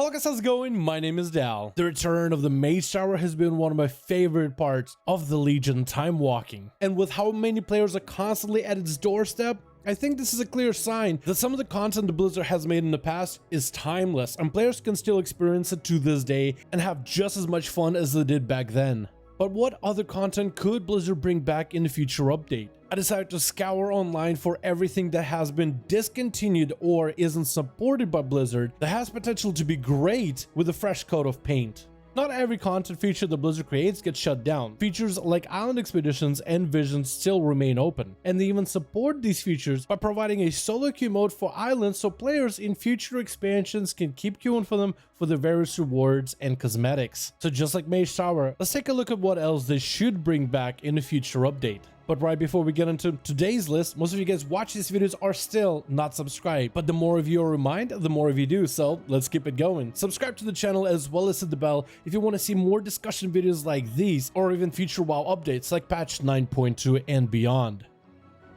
Hello guys, how's it going? My name is Dal. The return of the Mage Tower has been one of my favorite parts of the Legion time walking. And with how many players are constantly at its doorstep, I think this is a clear sign that some of the content the Blizzard has made in the past is timeless and players can still experience it to this day and have just as much fun as they did back then. But what other content could Blizzard bring back in the future update? I decided to scour online for everything that has been discontinued or isn't supported by Blizzard that has potential to be great with a fresh coat of paint. Not every content feature that Blizzard creates gets shut down. Features like Island Expeditions and Visions still remain open, and they even support these features by providing a solo queue mode for islands so players in future expansions can keep queuing for them for the various rewards and cosmetics. So just like Mage Tower, let's take a look at what else they should bring back in a future update. But right before we get into today's list, most of you guys watching these videos are still not subscribed. But the more of you are reminded, the more of you do. So let's keep it going. Subscribe to the channel as well as hit the bell if you want to see more discussion videos like these or even future WoW updates like patch 9.2 and beyond.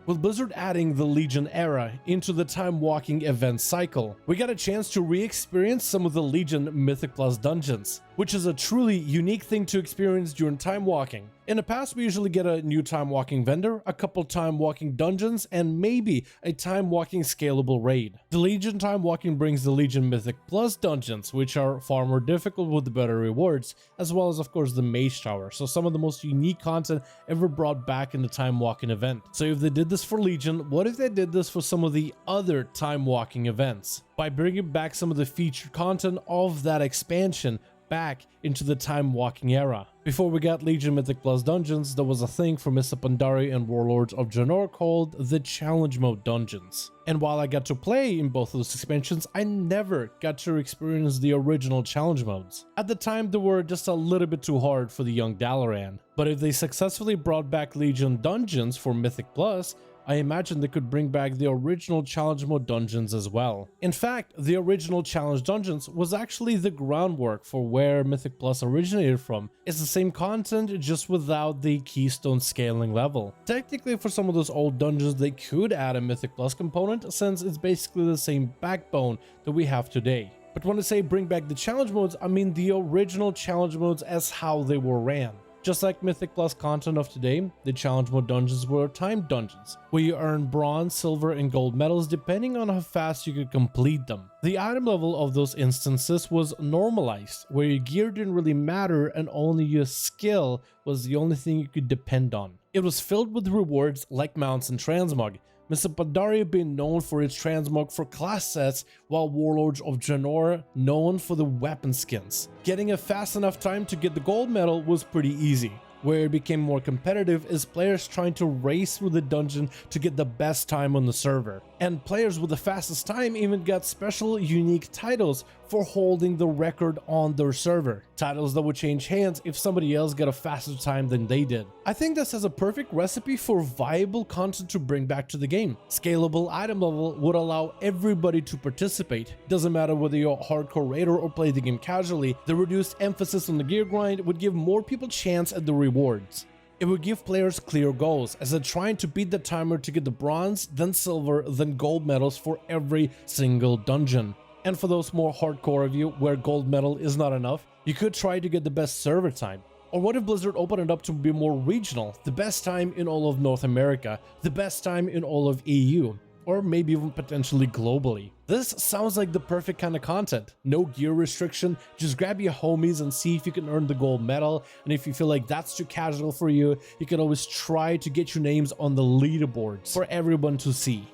With Blizzard adding the Legion era into the time walking event cycle, we got a chance to re-experience some of the Legion Mythic Plus dungeons, which is a truly unique thing to experience during time walking. In the past, we usually get a new time walking vendor, a couple time walking dungeons, and maybe a time walking scalable raid. The Legion time walking brings the Legion Mythic Plus dungeons, which are far more difficult with the better rewards, as well as of course the Mage Tower, so some of the most unique content ever brought back in the time walking event. So if they did this for Legion, what if they did this for some of the other time walking events? By bringing back some of the featured content of that expansion back into the time walking era. Before we got Legion Mythic Plus dungeons, there was a thing for Mr. Pandaria and Warlords of Draenor called the Challenge Mode dungeons. And while I got to play in both of those expansions, I never got to experience the original challenge modes. At the time, they were just a little bit too hard for the young Dalaran. But if they successfully brought back Legion dungeons for Mythic Plus, I imagine they could bring back the original challenge mode dungeons as well. In fact, the original challenge dungeons was actually the groundwork for where Mythic Plus originated from. It's the same content, just without the keystone scaling level. Technically, for some of those old dungeons, they could add a Mythic Plus component, since it's basically the same backbone that we have today. But when I say bring back the challenge modes, I mean the original challenge modes as how they were ran. Just like Mythic Plus content of today, the challenge mode dungeons were timed dungeons, where you earn bronze, silver, and gold medals depending on how fast you could complete them. The item level of those instances was normalized, where your gear didn't really matter and only your skill was the only thing you could depend on. It was filled with rewards like mounts and transmog, Mr. Pandaria being known for its transmog for class sets, while Warlords of Draenor known for the weapon skins. Getting a fast enough time to get the gold medal was pretty easy. Where it became more competitive is players trying to race through the dungeon to get the best time on the server. And players with the fastest time even got special unique titles for holding the record on their server. Titles that would change hands if somebody else got a faster time than they did. I think this is a perfect recipe for viable content to bring back to the game. Scalable item level would allow everybody to participate. Doesn't matter whether you're a hardcore raider or play the game casually, the reduced emphasis on the gear grind would give more people chance at the rewards. It would give players clear goals, as they're trying to beat the timer to get the bronze, then silver, then gold medals for every single dungeon. And for those more hardcore of you where gold medal is not enough, you could try to get the best server time. Or what if Blizzard opened it up to be more regional, the best time in all of North America, the best time in all of EU, or maybe even potentially globally. This sounds like the perfect kind of content. No gear restriction, just grab your homies and see if you can earn the gold medal, and if you feel like that's too casual for you, you can always try to get your names on the leaderboards for everyone to see.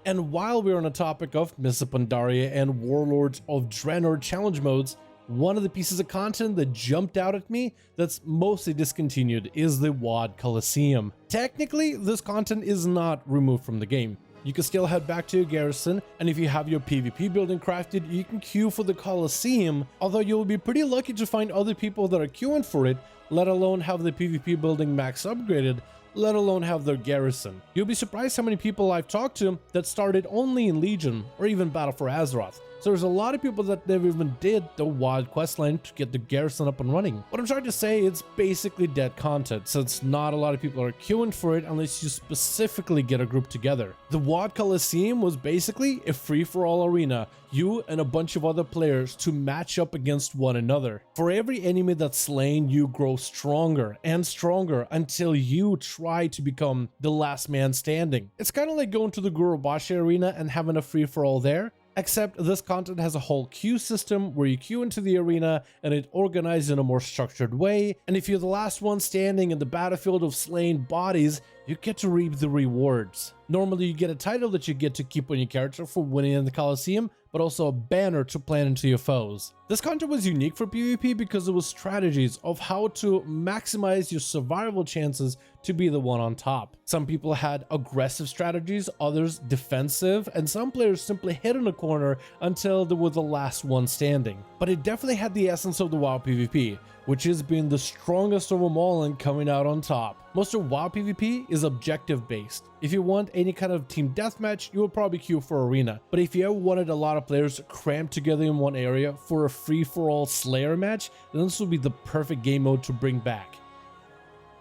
And while we're on the topic of Mr. Pandaria and Warlords of Draenor challenge modes, one of the pieces of content that jumped out at me that's mostly discontinued is the WoD Coliseum. Technically, this content is not removed from the game. You can still head back to your garrison, and if you have your PvP building crafted, you can queue for the Coliseum, although you'll be pretty lucky to find other people that are queuing for it, let alone have the PvP building max upgraded, let alone have their garrison. You'll be surprised how many people I've talked to that started only in Legion or even Battle for Azeroth. So there's a lot of people that never even did the wild questline to get the garrison up and running. What I'm trying to say, it's basically dead content, since not a lot of people are queuing for it unless you specifically get a group together. The WoW Coliseum was basically a free-for-all arena, you and a bunch of other players to match up against one another. For every enemy that's slain, you grow stronger and stronger until you try to become the last man standing. It's kind of like going to the Gurubashi arena and having a free-for-all there, except this content has a whole queue system where you queue into the arena and it organized in a more structured way, and if you're the last one standing in the battlefield of slain bodies, you get to reap the rewards. Normally you get a title that you get to keep on your character for winning in the Coliseum, but also a banner to plant into your foes. This content was unique for PvP because it was strategies of how to maximize your survival chances to be the one on top. Some people had aggressive strategies, others defensive, and some players simply hid in a corner until they were the last one standing. But it definitely had the essence of the WoW PvP, which has been the strongest of them all and coming out on top. Most of WoW PvP is objective based. If you want any kind of team deathmatch, you will probably queue for arena. But if you ever wanted a lot of players cramped together in one area for a free-for-all Slayer match, then this would be the perfect game mode to bring back.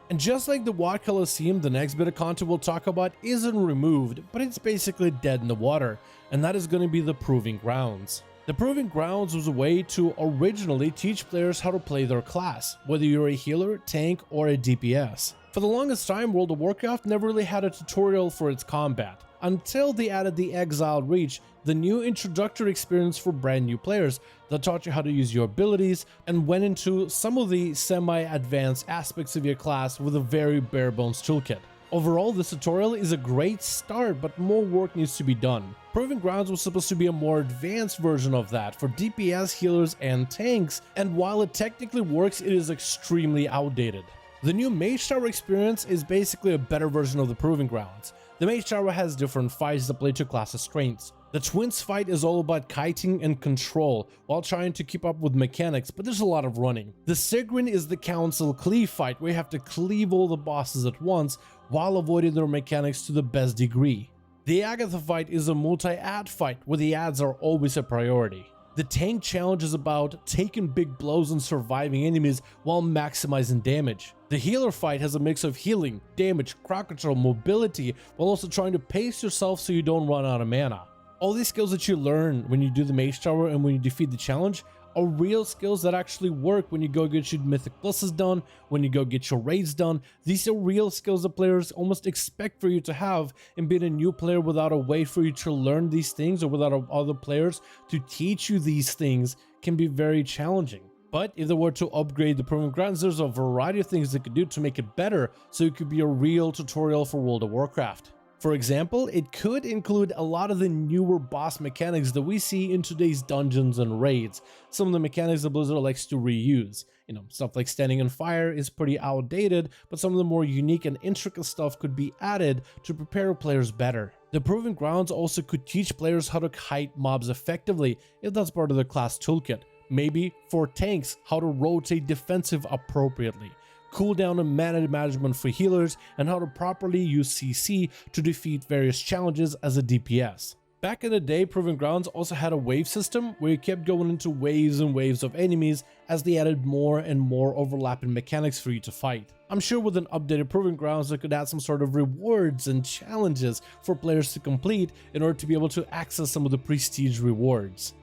And just like the WoW Coliseum, the next bit of content we'll talk about isn't removed, but it's basically dead in the water, and that is going to be the Proving Grounds. The Proving Grounds was a way to originally teach players how to play their class, whether you're a healer, tank, or a DPS. For the longest time, World of Warcraft never really had a tutorial for its combat, until they added the Exiled Reach, the new introductory experience for brand new players that taught you how to use your abilities and went into some of the semi-advanced aspects of your class with a very bare-bones toolkit. Overall, this tutorial is a great start, but more work needs to be done. Proving Grounds was supposed to be a more advanced version of that for DPS, healers, and tanks, and while it technically works, it is extremely outdated. The new Mage Tower experience is basically a better version of the Proving Grounds. The Mage Tower has different fights that play to class' strengths. The Twins fight is all about kiting and control while trying to keep up with mechanics, but there's a lot of running. The Sigrin is the Council Cleave fight where you have to cleave all the bosses at once while avoiding their mechanics to the best degree. The Agatha fight is a multi-ad fight where the ads are always a priority. The Tank challenge is about taking big blows and surviving enemies while maximizing damage. The Healer fight has a mix of healing, damage, crowd control, mobility, while also trying to pace yourself so you don't run out of mana. All these skills that you learn when you do the Mage Tower and when you defeat the challenge are real skills that actually work when you go get your Mythic Pluses done, when you go get your raids done. These are real skills that players almost expect for you to have, and being a new player without a way for you to learn these things or without other players to teach you these things can be very challenging. But if they were to upgrade the Proving Grounds, there's a variety of things they could do to make it better so it could be a real tutorial for World of Warcraft. For example, it could include a lot of the newer boss mechanics that we see in today's dungeons and raids. Some of the mechanics that Blizzard likes to reuse. Stuff like standing on fire is pretty outdated, but some of the more unique and intricate stuff could be added to prepare players better. The Proving Grounds also could teach players how to kite mobs effectively if that's part of the class toolkit. Maybe for tanks, how to rotate defensive appropriately. Cooldown and mana management for healers, and how to properly use CC to defeat various challenges as a DPS. Back in the day, Proving Grounds also had a wave system where you kept going into waves and waves of enemies as they added more and more overlapping mechanics for you to fight. I'm sure with an updated Proving Grounds they could add some sort of rewards and challenges for players to complete in order to be able to access some of the prestige rewards.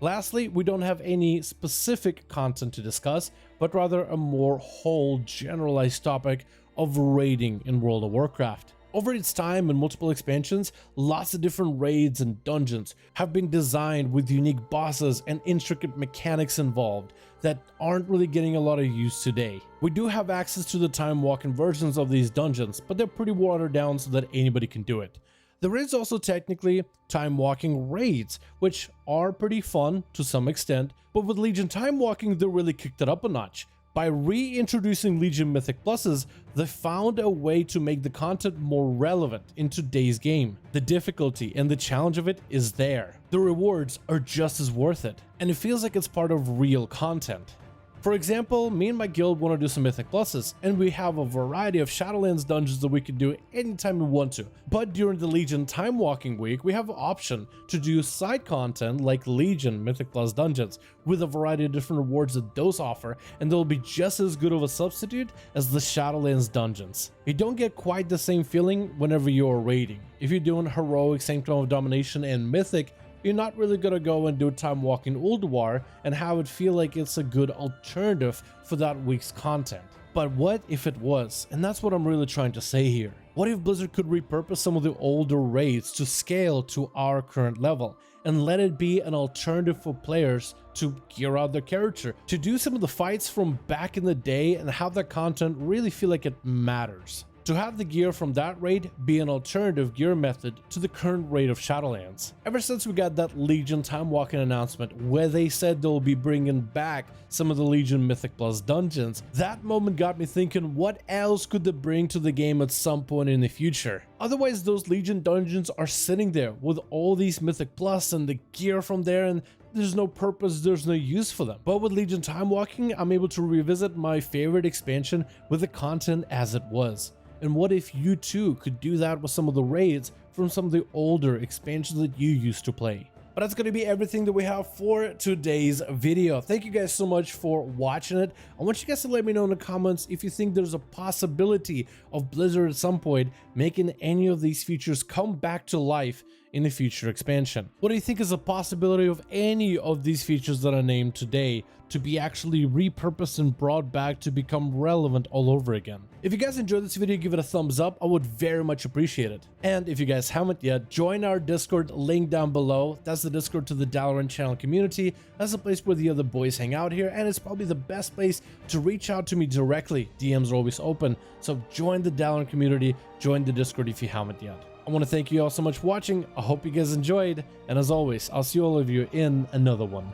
Lastly, we don't have any specific content to discuss, but rather a more whole generalized topic of raiding in World of Warcraft. Over its time and multiple expansions, lots of different raids and dungeons have been designed with unique bosses and intricate mechanics involved that aren't really getting a lot of use today. We do have access to the time walking versions of these dungeons, but they're pretty watered down so that anybody can do it. There is also technically time walking raids, which are pretty fun to some extent, but with Legion time walking they really kicked it up a notch. By reintroducing Legion Mythic Pluses, they found a way to make the content more relevant in today's game. The difficulty and the challenge of it is there. The rewards are just as worth it, and it feels like it's part of real content. For example, me and my guild want to do some Mythic Pluses, and we have a variety of Shadowlands dungeons that we can do anytime we want to. But during the Legion Time Walking week, we have an option to do side content like Legion Mythic Plus dungeons with a variety of different rewards that those offer, and they'll be just as good of a substitute as the Shadowlands dungeons. You don't get quite the same feeling whenever you're raiding. If you're doing Heroic, Sanctum of Domination, and Mythic, you're not really gonna go and do Time Walking Ulduar and have it feel like it's a good alternative for that week's content. But what if it was? And that's what I'm really trying to say here. What if Blizzard could repurpose some of the older raids to scale to our current level and let it be an alternative for players to gear out their character, to do some of the fights from back in the day and have that content really feel like it matters? To have the gear from that raid be an alternative gear method to the current raid of Shadowlands. Ever since we got that Legion Time Walking announcement where they said they'll be bringing back some of the Legion Mythic Plus dungeons, that moment got me thinking, what else could they bring to the game at some point in the future? Otherwise, those Legion dungeons are sitting there with all these Mythic Plus and the gear from there, and there's no purpose, there's no use for them. But with Legion Time Walking, I'm able to revisit my favorite expansion with the content as it was. And what if you too could do that with some of the raids from some of the older expansions that you used to play? But that's going to be everything that we have for today's video. Thank you guys so much for watching it. I want you guys to let me know in the comments if you think there's a possibility of Blizzard at some point making any of these features come back to life in a future expansion. What do you think is a possibility of any of these features that I named today to be actually repurposed and brought back to become relevant all over again? If you guys enjoyed this video, give it a thumbs up. I would very much appreciate it. And if you guys haven't yet, join our Discord link down below. That's the Discord to the Dalaran channel community. That's a place where the other boys hang out here, and it's probably the best place to reach out to me directly. DMs are always open, so join the Dalaran community, join the Discord if you haven't yet. I want to thank you all so much for watching. I hope you guys enjoyed, and as always, I'll see all of you in another one.